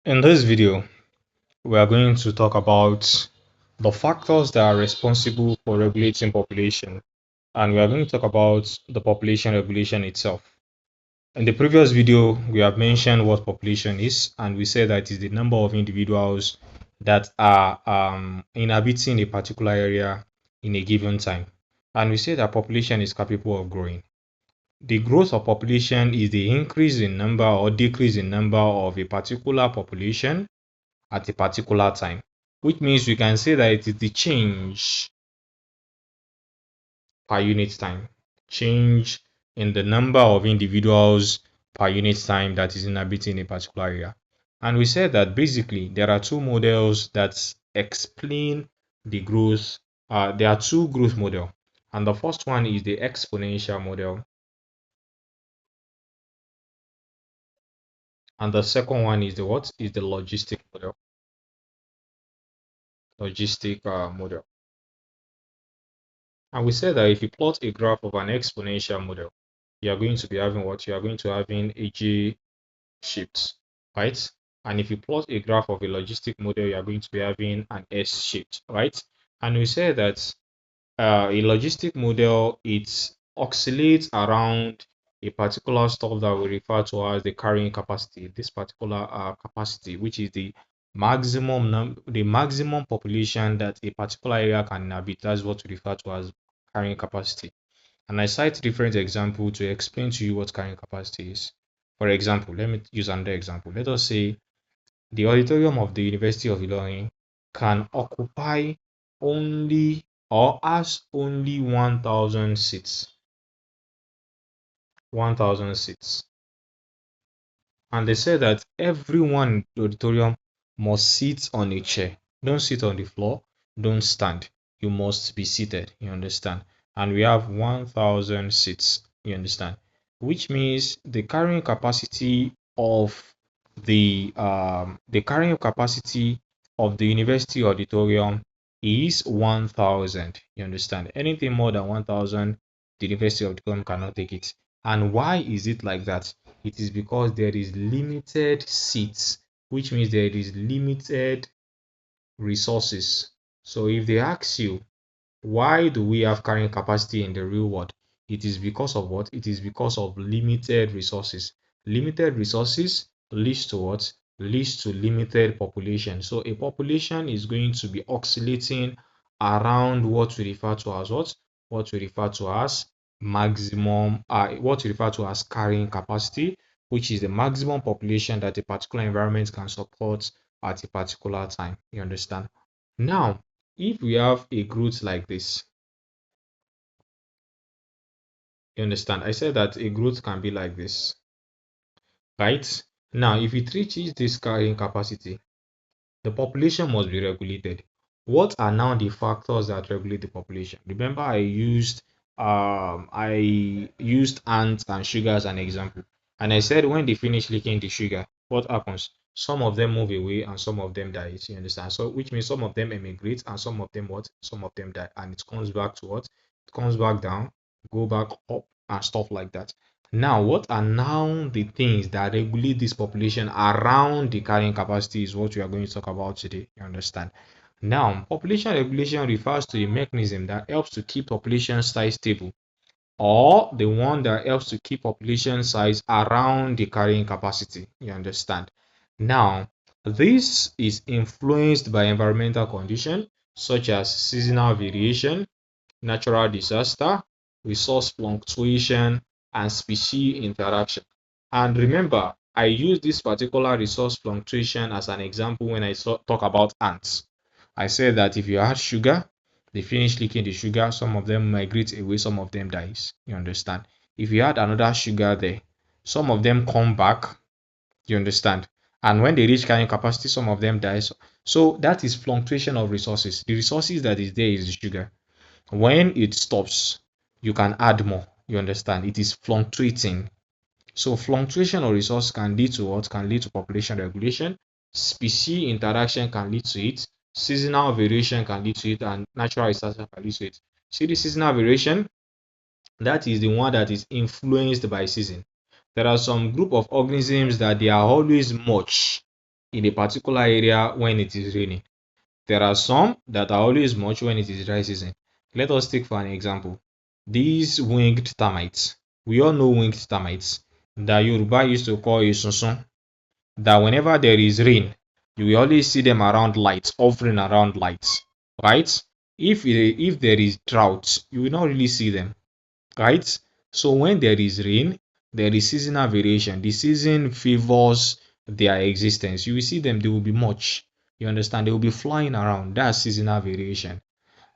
In this video, we are going to talk about the factors that are responsible for regulating population, and we are going to talk about the population regulation itself. In the previous video, we have mentioned what population is, and we said that it is the number of individuals that are inhabiting a particular area in a given time. And we say that population is capable of growing. The growth of population is the increase in number or decrease in number of a particular population at a particular time, which means we can say that it is the change per unit time, change in the number of individuals per unit time that is inhabiting a particular area. And we said that basically there are two models that explain the growth. There are two growth models, and the first one is the exponential model, and the second one is the what is the logistic model. Model. And we said that if you plot a graph of an exponential model, you are going to be having what? You are going to having a J shaped, right? And if you plot a graph of a logistic model, you are going to be having an S shaped, right? And we said that a logistic model, it oscillates around a particular stuff that we refer to as the carrying capacity, this particular capacity, which is the maximum population that a particular area can inhabit. That's what we refer to as carrying capacity. And I cite different examples to explain to you what carrying capacity is. For example, let me use another example. Let us say the auditorium of the University of Ilorin can occupy only or has only 1,000 seats. 1,000 seats. And they say that everyone in the auditorium must sit on a chair. Don't sit on the floor. Don't stand. You must be seated. You understand? And we have 1,000 seats. You understand? Which means the carrying capacity of the carrying capacity of the university auditorium is 1,000. You understand? Anything more than 1,000, the university auditorium cannot take it. And why is it like that? It is because there is limited seats, which means there is limited resources. So if they ask you, why do we have carrying capacity in the real world? It is because of what? It is because of limited resources. Limited resources leads to what? Leads to limited population. So a population is going to be oscillating around what we refer to as what? What we refer to as maximum, what we refer to as carrying capacity, which is the maximum population that a particular environment can support at a particular time. You understand? Now, if we have a growth like this, you understand? I said that a growth can be like this, right? Now, if it reaches this carrying capacity, the population must be regulated. What are now the factors that regulate the population? Remember, I used ants and sugar as an example, and I said when they finish licking the sugar, what happens? Some of them move away and some of them die. You understand? So, which means some of them emigrate and some of them what? Some of them die, and it comes back to what? It comes back down, go back up, and stuff like that. Now, what are now the things that regulate this population around the carrying capacity is what we are going to talk about today. You understand? Now, population regulation refers to a mechanism that helps to keep population size stable or the one that helps to keep population size around the carrying capacity. You understand? Now, this is influenced by environmental conditions such as seasonal variation, natural disaster, resource fluctuation, and species interaction. And remember, I use this particular resource fluctuation as an example when I talk about ants. I said that if you add sugar, they finish licking the sugar, some of them migrate away, some of them dies. You understand? If you add another sugar there, some of them come back. You understand? And when they reach carrying capacity, some of them die. So that is fluctuation of resources. The resources that is there is the sugar. When it stops, you can add more. You understand? It is fluctuating. So fluctuation of resource can lead to what? Can lead to population regulation. Species interaction can lead to it. Seasonal variation can lead to it, and natural disaster can lead to it. See the seasonal variation? That is the one that is influenced by season. There are some group of organisms that they are always much in a particular area when it is raining. There are some that are always much when it is dry season. Let us take for an example these winged termites. We all know winged termites that Yoruba used to call esunsun, that whenever there is rain, you will always see them around lights, hovering around lights, right? If there is drought, you will not really see them, right? So when there is rain, there is seasonal variation. The season favors their existence. You will see them, they will be much. You understand? They will be flying around. That's seasonal variation.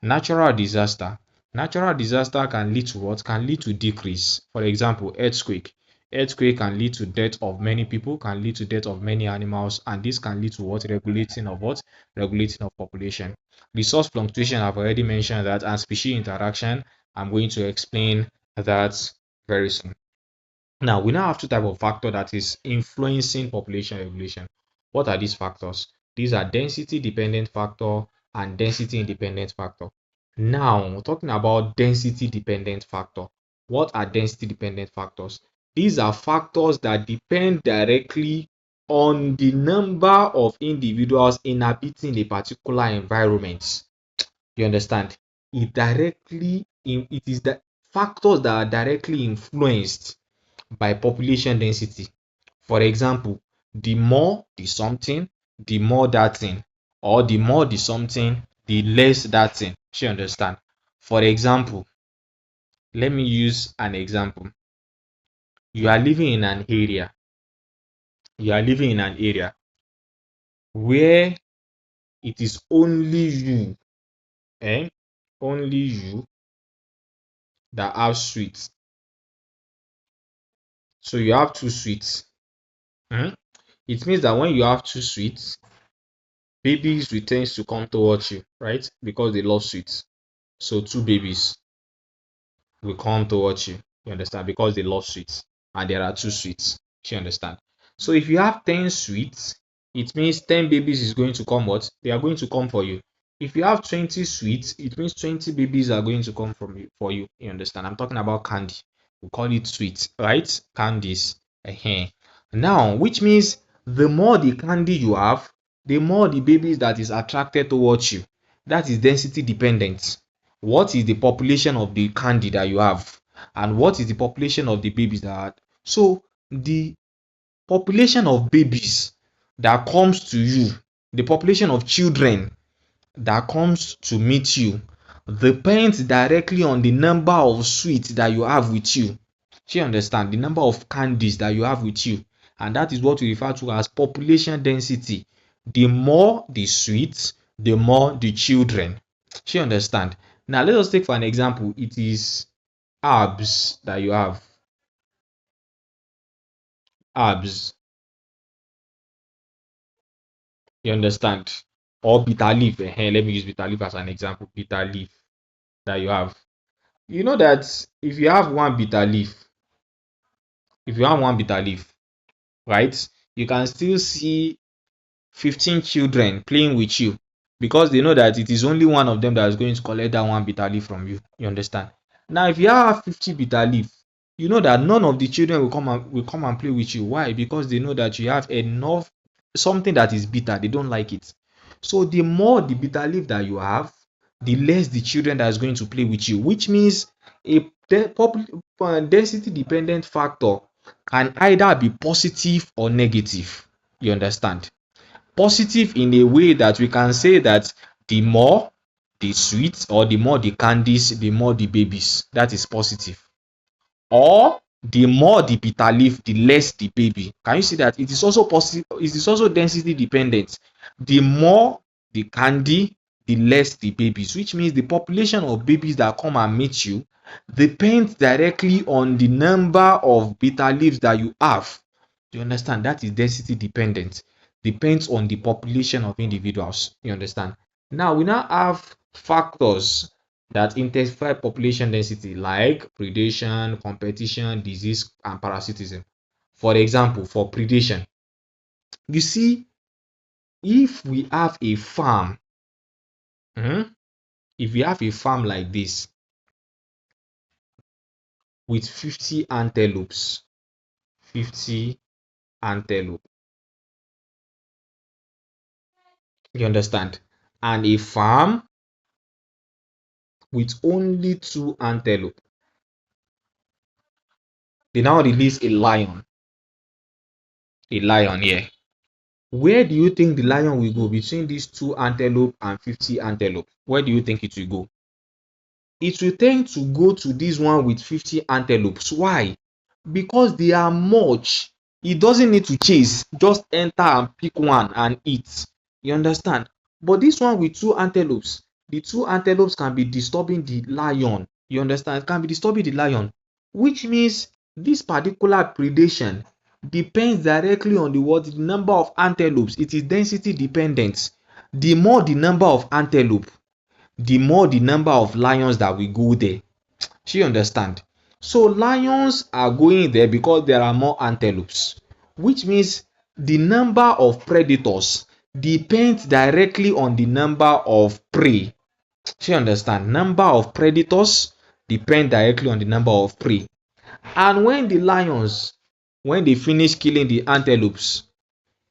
Natural disaster. Natural disaster can lead to what? Can lead to decrease. For example, earthquake. Earthquake can lead to death of many people, can lead to death of many animals, and this can lead to what? Regulating of what? Regulating of population. Resource fluctuation, I've already mentioned that, and species interaction, I'm going to explain that very soon. Now, we now have two types of factor that is influencing population regulation. What are these factors? These are density dependent factor and density independent factor. Now, talking about density dependent factor. What are density dependent factors? These are factors that depend directly on the number of individuals inhabiting a particular environment. You understand? It is the factors that are directly influenced by population density. For example, the more the something, the more that thing, or the more the something, the less that thing. She understand? For example, let me use an example. You are living in an area. You are living in an area where it is only you, eh? Only you that have sweets. So you have two sweets. Hmm? It means that when you have two sweets, babies will tend to come towards you, right? Because they love sweets. So two babies will come towards you. You understand? Because they love sweets. And there are two sweets. You understand? So if you have 10 sweets, it means 10 babies is going to come what? They are going to come for you. If you have 20 sweets, it means 20 babies are going to come from you for you. You understand? I'm talking about candy. We call it sweets, right? Candies. Now, which means the more the candy you have, the more the babies that is attracted towards you. That is density dependent. What is the population of the candy that you have, and what is the population of the babies that are. So the population of babies that comes to you, the population of children that comes to meet you, depends directly on the number of sweets that you have with you. Do you understand? The number of candies that you have with you. And that is what we refer to as population density. The more the sweets, the more the children. Do you understand? Now let us take for an example. It is herbs that you have. Herbs. You understand? Or bitter leaf. Let me use bitter leaf as an example. Bitter leaf that you have. You know that if you have one bitter leaf, right, you can still see 15 children playing with you because they know that it is only one of them that is going to collect that one bitter leaf from you. You understand? Now, if you have 50 bitter leaf, you know that none of the children will come and play with you. Why? Because they know that you have enough something that is bitter. They don't like it. So the more the bitter leaf that you have, the less the children that is going to play with you, which means a density dependent factor can either be positive or negative. You understand? Positive in a way that we can say that the more the sweets or the more the candies, the more the babies. That is positive. Or the more the bitter leaf, the less the baby. Can you see that? It is also positive, it is also density dependent. The more the candy, the less the babies, which means the population of babies that come and meet you depends directly on the number of bitter leaves that you have. Do you understand? That is density dependent. Depends on the population of individuals. You understand? Now we now have factors that intensify population density like predation, competition, disease, and parasitism. For example, for predation, you see, if we have a farm, mhm, if we have a farm like this with 50 antelopes, 50 antelope, You understand? And a farm with only two antelope, they now release a lion here. Where do you think the lion will go between these two antelope and 50 antelope? Where do you think it will go? It will tend to go to this one with 50 antelopes. Why? Because they are much. It doesn't need to chase, just enter and pick one and eat. You understand? But this one with two antelopes, the two antelopes can be disturbing the lion. You understand? It can be disturbing the lion, which means this particular predation depends directly on the number of antelopes. It is density dependent. The more the number of antelope, the more the number of lions that will go there. Do you understand? So lions are going there because there are more antelopes, which means the number of predators depends directly on the number of prey. Do you understand? Number of predators depend directly on the number of prey. And when the lions, when they finish killing the antelopes,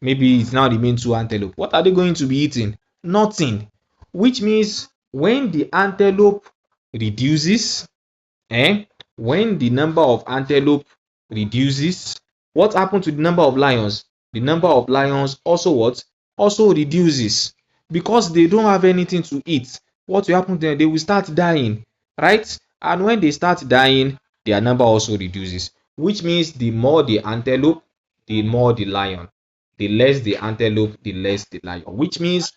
maybe it's now remain two antelope, what are they going to be eating? Nothing. Which means when the antelope reduces, eh, when the number of antelope reduces, what happens to the number of lions? The number of lions also what? Also reduces, because they don't have anything to eat. What will happen to them? They will start dying, right? And when they start dying, their number also reduces, which means the more the antelope, the more the lion. The less the antelope, the less the lion, which means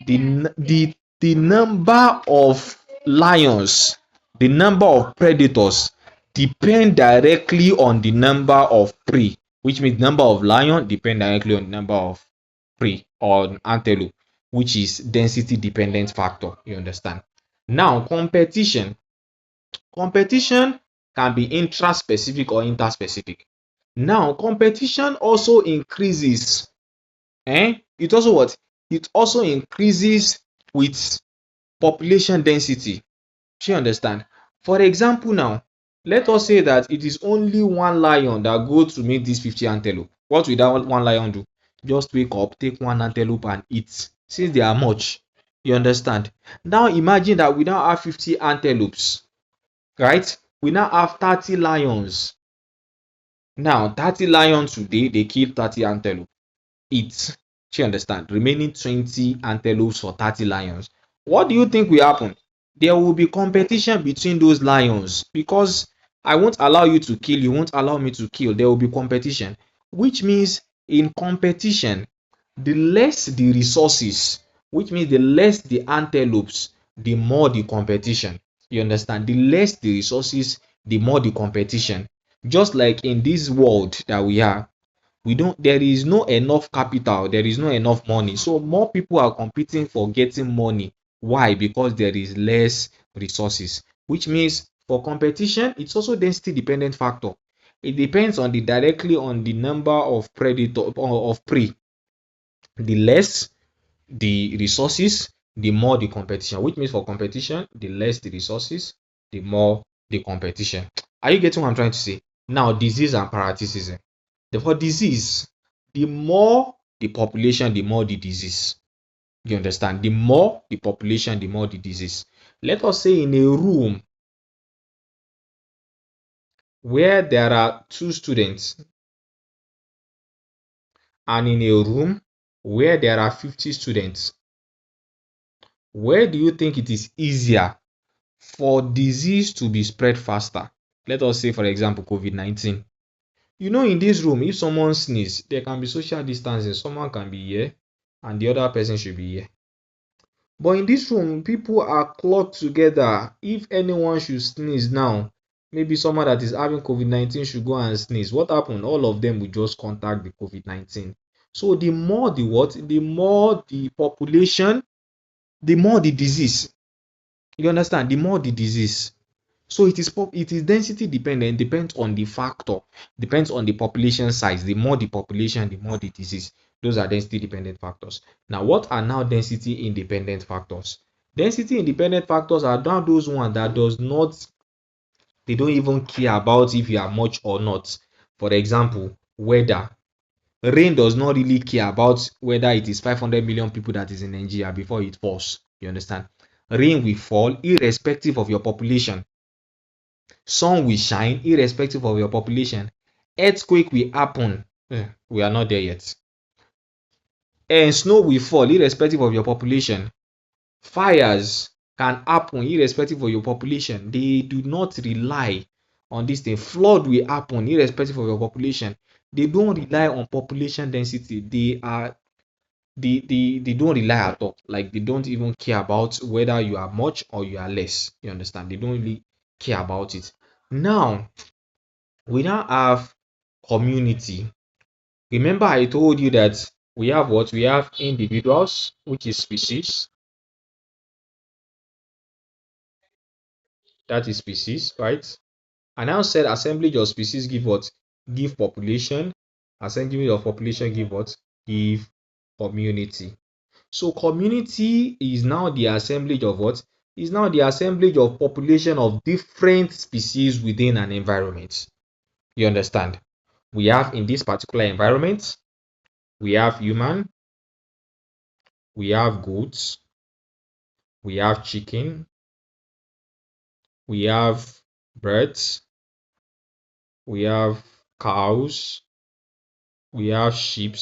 the number of lions, the number of predators depend directly on the number of prey, which means number of lion depend directly on the number of prey or antelope, which is density dependent factor. You understand? Now competition can be intra-specific or inter-specific. Now competition also increases, it also what? It also increases with population density. Do you understand? For example now, let us say that it is only one lion that go to meet this 50 antelope. What will that one lion do? Just wake up, take one antelope and eat, since they are much. You understand? Now imagine that we now have 50 antelopes, right? We now have 30 lions. Now 30 lions today, they kill 30 antelope, eat. Do you understand? Remaining 20 antelopes for 30 lions. What do you think will happen? There will be competition between those lions, because I won't allow you to kill, you won't allow me to kill. There will be competition, which means in competition, the less the resources, which means the less the antelopes, the more the competition. You understand? The less the resources, the more the competition. Just like in this world that we are, there is no enough capital, there is no enough money, so more people are competing for getting money. Why? Because there is less resources, which means for competition, it's also density dependent factor. It depends on the directly on the number of predator or of prey. The less the resources, the more the competition, which means for competition, the less the resources, the more the competition. Are you getting what I'm trying to say? Now disease and parasitism. For disease, the more the population, the more the disease. You understand? The more the population, the more the disease. Let us say in a room where there are two students, and in a room where there are 50 students, where do you think it is easier for disease to be spread faster? Let us say, for example, COVID-19. In this room, if someone sneeze, there can be social distancing. Someone can be here and the other person should be here. But in this room, people are clogged together. If anyone should sneeze now, maybe someone that is having COVID-19 should go and sneeze. What happened? All of them will just contact the COVID-19. So the more the what? The more the population, the more the disease. You understand? The more the disease. So it is density dependent, depends on the factor, depends on the population size. The more the population, the more the disease. Those are density dependent factors. Now, what are now density independent factors? Density independent factors are now those ones that they don't even care about if you are much or not. For example, weather. Rain does not really care about whether it is 500 million people that is in Nigeria before it falls. You understand? Rain will fall irrespective of your population. Sun will shine irrespective of your population. Earthquake will happen. We are not there yet. And snow will fall irrespective of your population. Fires can happen irrespective of your population. They do not rely on this thing. Flood will happen irrespective of your population. They don't rely on population density. They don't rely at all. Like they don't even care about whether you are much or you are less. You understand? They don't really care about it. Now we now have community. Remember, I told you that we have what? We have individuals, which is species. That is species, right? I now said assemblage of species give what? Give population. Assemblage of population give what? Give community. So community is now the assemblage of what? Is now the assemblage of population of different species within an environment. You understand? We have in this particular environment, we have human, we have goats, we have chicken, we have birds, we have cows, we have sheep.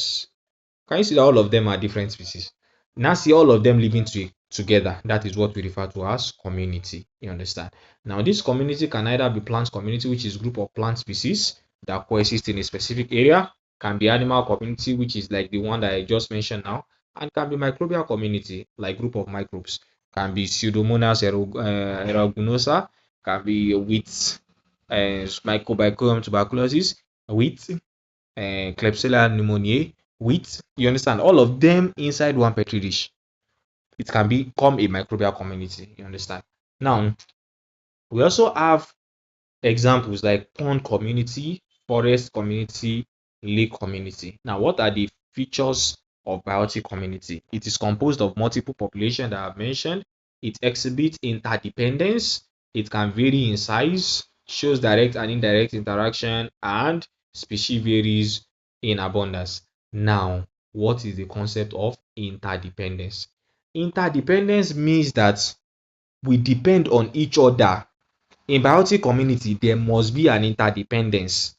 Can you see that all of them are different species? Now see all of them living together. That is what we refer to as community. You understand? Now this community can either be plant community, which is group of plant species that coexist in a specific area, can be animal community, which is like the one that I just mentioned now, and can be microbial community, like group of microbes, can be Pseudomonas aeruginosa, can be with Mycobacterium tuberculosis, with Klebsiella pneumoniae, wheat. You understand? All of them inside one petri dish. It can become a microbial community. You understand? Now, we also have examples like pond community, forest community, lake community. Now, what are the features of biotic community? It is composed of multiple populations that I've mentioned. It exhibits interdependence. It can vary in size, shows direct and indirect interaction, and species varies in abundance. Now, what is the concept of interdependence? Interdependence means that we depend on each other. In biotic community, there must be an interdependence.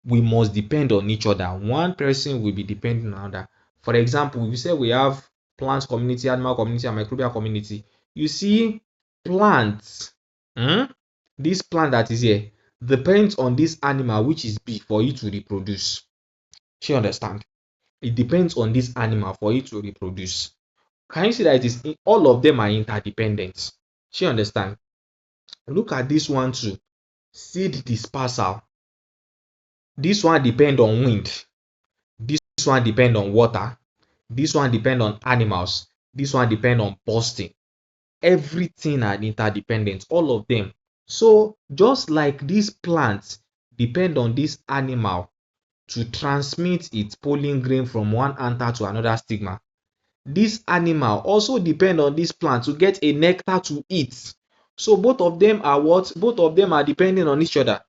We must depend on each other. One person will be depending on another. For example, we say we have plant community, animal community, and microbial community. You see, plants, this plant that is here depends on this animal, which is bee, for it to reproduce. Do you understand? It depends on this animal for it to reproduce. Can you see that it is all of them are interdependent? Do you understand? Look at this one too. Seed dispersal. This one depend on wind. This one depend on water. This one depend on animals. This one depend on bursting. Everything are interdependent, all of them. So just like these plants depend on this animal to transmit its pollen grain from one anther to another stigma, this animal also depend on this plant to get a nectar to eat. So both of them are what? Both of them are depending on each other.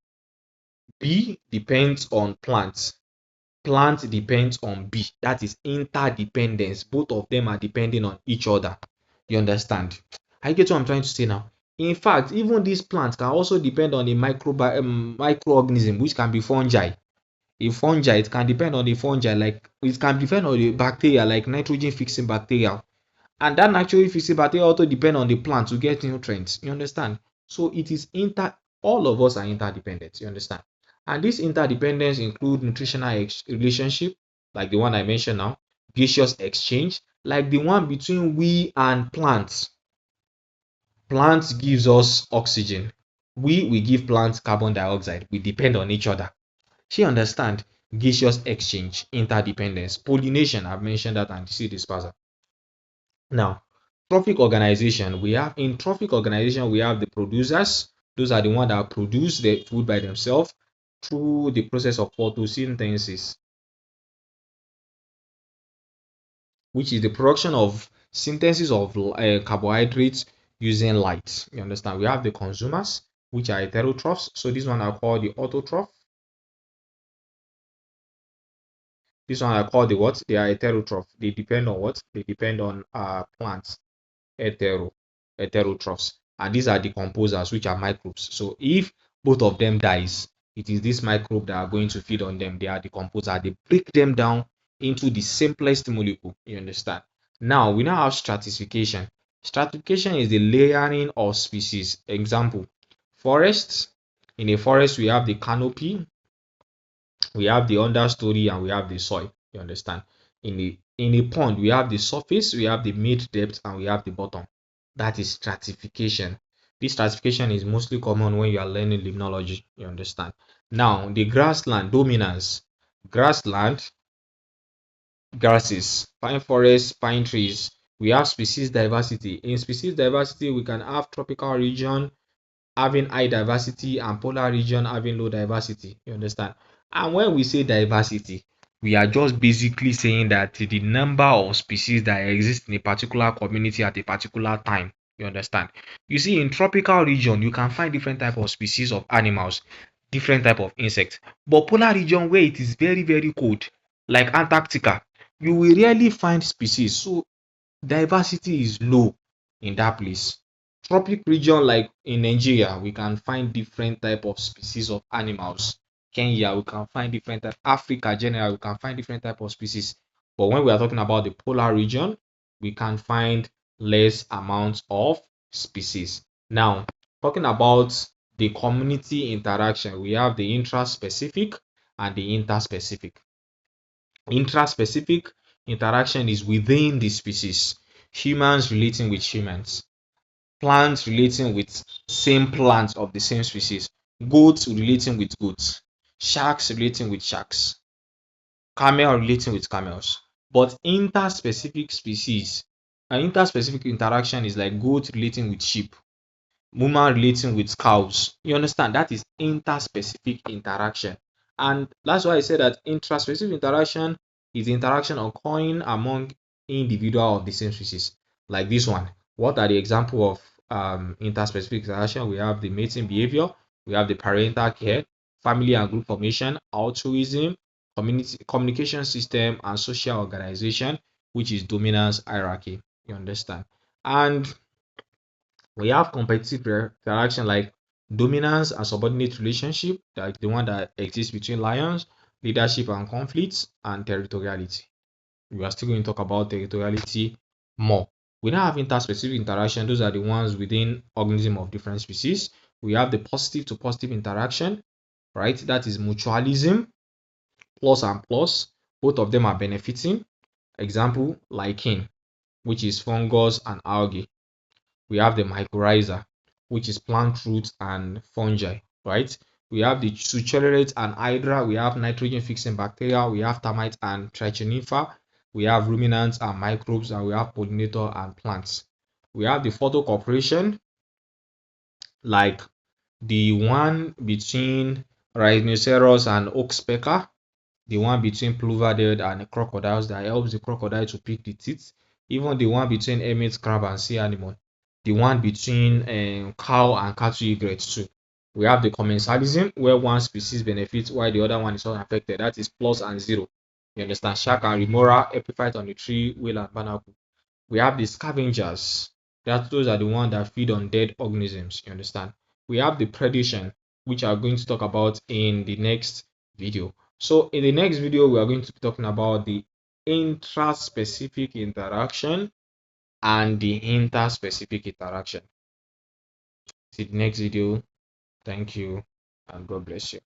Bee depends on plants. Plant depends on bee. That is interdependence. Both of them are depending on each other. You understand? I get what I'm trying to say now. In fact, even these plants can also depend on a microorganism, which can be fungi. A fungi, it can depend on the fungi, like it can depend on the bacteria, like nitrogen fixing bacteria. And that nitrogen fixing bacteria also depend on the plant to get nutrients. You understand? So it is all of us are interdependent. You understand? And this interdependence include nutritional relationship, like the one I mentioned now, gaseous exchange, like the one between we and plants. Plants gives us oxygen. We give plants carbon dioxide. We depend on each other. She understand gaseous exchange, interdependence, pollination. I've mentioned that, and seed dispersal. Now, trophic organization. In trophic organization, we have the producers. Those are the ones that produce the food by themselves through the process of photosynthesis, which is the production of synthesis of carbohydrates using light. You understand? We have the consumers, which are heterotrophs. So this one are called the autotroph. This one I call the what? They are heterotroph. They depend on what? They depend on plants, hetero, heterotrophs. And these are decomposers, which are microbes. So if both of them dies, it is this microbe that are going to feed on them. They are decomposers. They break them down into the simplest molecule. You understand? Now we now have stratification. Stratification is the layering of species. Example, forests. In a forest, we have the canopy, we have the understory, and we have the soil. You understand? In a pond, we have the surface, we have the mid depth, and we have the bottom. That is stratification. This stratification is mostly common when you are learning limnology. You understand? Now, the grassland dominance. Grassland, grasses, pine forests, pine trees. We have species diversity. In species diversity, we can have tropical region having high diversity and polar region having low diversity. You understand? And when we say diversity, we are just basically saying that the number of species that exist in a particular community at a particular time. You understand? You see, in tropical region, you can find different type of species of animals, different type of insects. But polar region, where it is very, very cold, like Antarctica, you will rarely find species. So diversity is low in that place. Tropic region like in Nigeria, we can find different type of species of animals. Kenya, we can find different type. Africa general, we can find different type of species. But when we are talking about the polar region, we can find less amounts of species. Now, talking about the community interaction, we have the intraspecific and the interspecific. Intraspecific interaction is within the species. Humans relating with humans, plants relating with same plants of the same species, goats relating with goats, sharks relating with sharks, camel relating with camels. But interspecific species, an interspecific interaction is like goat relating with sheep, woman relating with cows. You understand? That is interspecific interaction. And that's why I said that intraspecific interaction is the interaction occurring among individual of the same species. Like this one. What are the example of interspecific interaction? We have the mating behavior, we have the parental care, family and group formation, altruism, community communication system, and social organization, which is dominance hierarchy. You understand? And we have competitive interaction like dominance and subordinate relationship, like the one that exists between lions, leadership and conflicts, and territoriality. We are still going to talk about territoriality more. We now have interspecific interaction. Those are the ones within organism of different species. We have the positive to positive interaction, right? That is mutualism, plus and plus. Both of them are benefiting. Example, lichen, which is fungus and algae. We have the mycorrhiza, which is plant roots and fungi, right? We have the sucellulate and hydra. We have nitrogen fixing bacteria. We have termites and trichonifer. We have ruminants and microbes, and we have pollinator and plants. We have the photocooperation, like the one between rhinoceros and oxpecker, the one between plover and crocodiles that helps the crocodile to pick the teeth, even the one between hermit crab and sea animal, the one between cow and cattle egrets too. We have the commensalism where one species benefits while the other one is unaffected. That is plus and zero. You understand? Shark and remora, epiphyte on the tree, whale and barnacle. We have the scavengers. Those are the ones that feed on dead organisms. You understand? We have the predation, which I'm going to talk about in the next video. So in the next video, we are going to be talking about the intraspecific interaction and the interspecific interaction. See the next video. Thank you and God bless you.